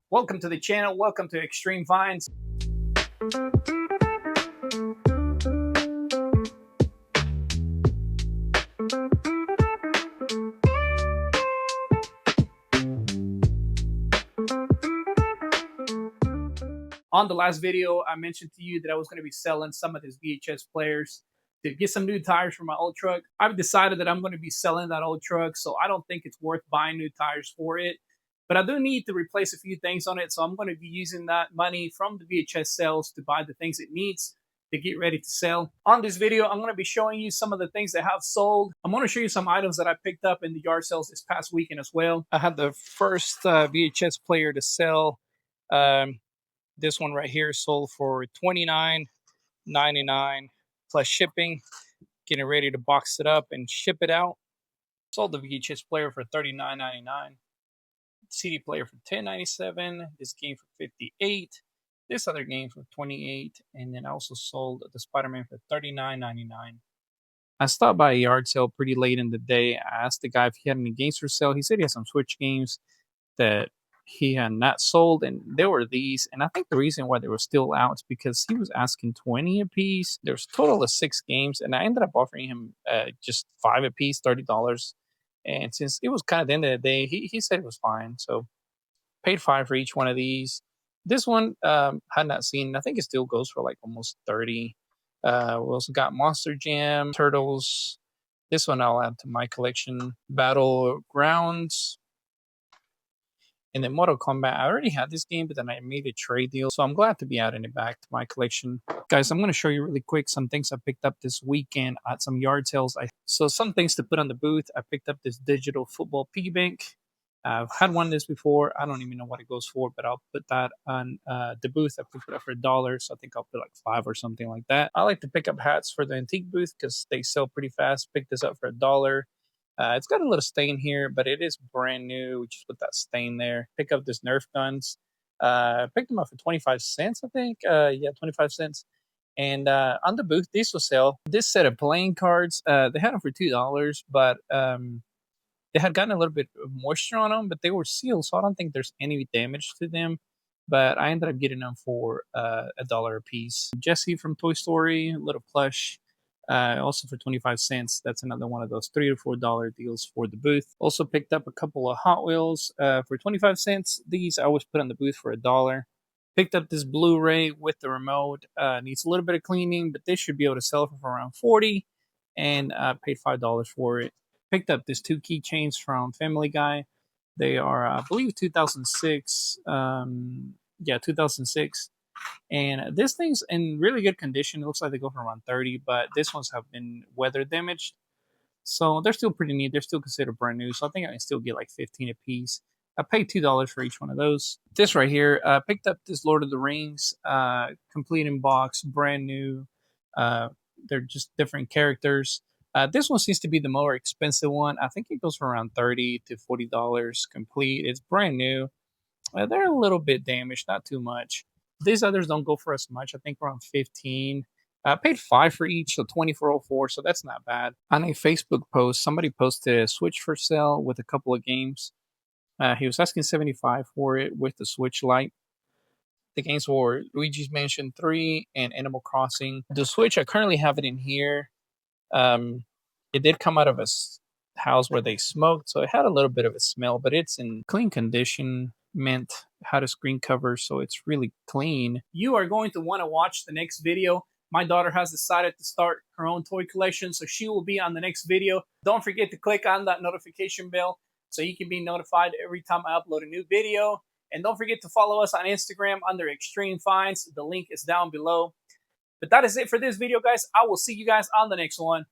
Welcome to the channel. Welcome to Extreme Finds. On the last video, I mentioned to you that I was going to be selling some of these VHS players to get some new tires for my old truck. I've decided that I'm going to be selling that old truck, so I don't think it's worth buying new tires for it. But I do need to replace a few things on it, so I'm going to be using that money from the VHS sales to buy the things it needs to get ready to sell. On this video, I'm going to be showing you some of the things that have sold. I'm going to show you some items that I picked up in the yard sales this past weekend as well. I had the first VHS player to sell. This one right here sold for $29.99 plus shipping. Getting ready to box it up and ship it out. Sold the VHS player for $39.99. CD player for $10.97. This game for $58. This other game for $28. And then I also sold the Spider-Man for $39.99. I stopped by a yard sale pretty late in the day. I asked the guy if he had any games for sale. He said he had some Switch games that he had not sold, and there were these. And I think the reason why they were still out is because he was asking 20 a piece. There's a total of 6 games, and I ended up offering him just 5 a piece, $30. And since it was kind of the end of the day, he said it was fine. So paid 5 for each one of these. This one had not seen. I think it still goes for like almost 30. We also got Monster Jam, Turtles. This one I'll add to my collection. Battlegrounds. And then Mortal Kombat, I already had this game, but then I made a trade deal. So I'm glad to be adding it back to my collection. Guys, I'm going to show you really quick some things I picked up this weekend at some yard sales. So some things to put on the booth. I picked up this digital football piggy bank. I've had one of this before. I don't even know what it goes for, but I'll put that on the booth. I picked it up for $1, so I think I'll put like 5 or something like that. I like to pick up hats for the antique booth because they sell pretty fast. Picked this up for $1. It's got a little stain here, but it is brand new. We just put that stain there. Pick up this Nerf guns. Picked them up for 25 cents, I think. Yeah, 25 cents. And on the booth, these will sell. This set of playing cards, they had them for $2, but they had gotten a little bit of moisture on them, but they were sealed, so I don't think there's any damage to them. But I ended up getting them for $1 a piece. Jessie from Toy Story, a little plush. Also for 25 cents. That's another one of those $3 to $4 deals for the booth. Also picked up a couple of Hot Wheels for 25 cents. These I always put on the booth for $1. Picked up this Blu-ray with the remote. Needs a little bit of cleaning, but this should be able to sell for around $40. And paid $5 for it. Picked up these 2 keychains from Family Guy. They are, I believe, 2006. 2006. And this thing's in really good condition. It looks like they go for around 30, but this ones have been weather damaged. So they're still pretty neat. They're still considered brand new. So I think I can still get like 15 a piece. I paid $2 for each one of those. This right here, picked up this Lord of the Rings, complete in box, brand new. They're just different characters. This one seems to be the more expensive one. I think it goes for around $30 to $40 complete. It's brand new. They're a little bit damaged, not too much. These others don't go for as much. I think around 15. I paid 5 for each, so 24.04. So that's not bad. On a Facebook post, somebody posted a Switch for sale with a couple of games. He was asking 75 for it with the Switch Lite. The games were Luigi's Mansion 3 and Animal Crossing. The Switch, I currently have it in here. It did come out of a house where they smoked, so it had a little bit of a smell, but it's in clean condition. Mint had a screen cover, so it's really clean. You are going to want to watch the next video. My daughter has decided to start her own toy collection, so she will be on the next video. Don't forget to click on that notification bell so you can be notified every time I upload a new video. And don't forget to follow us on Instagram under Extreme Finds. The link is down below. But that is it for this video, guys. I will see you guys on the next one.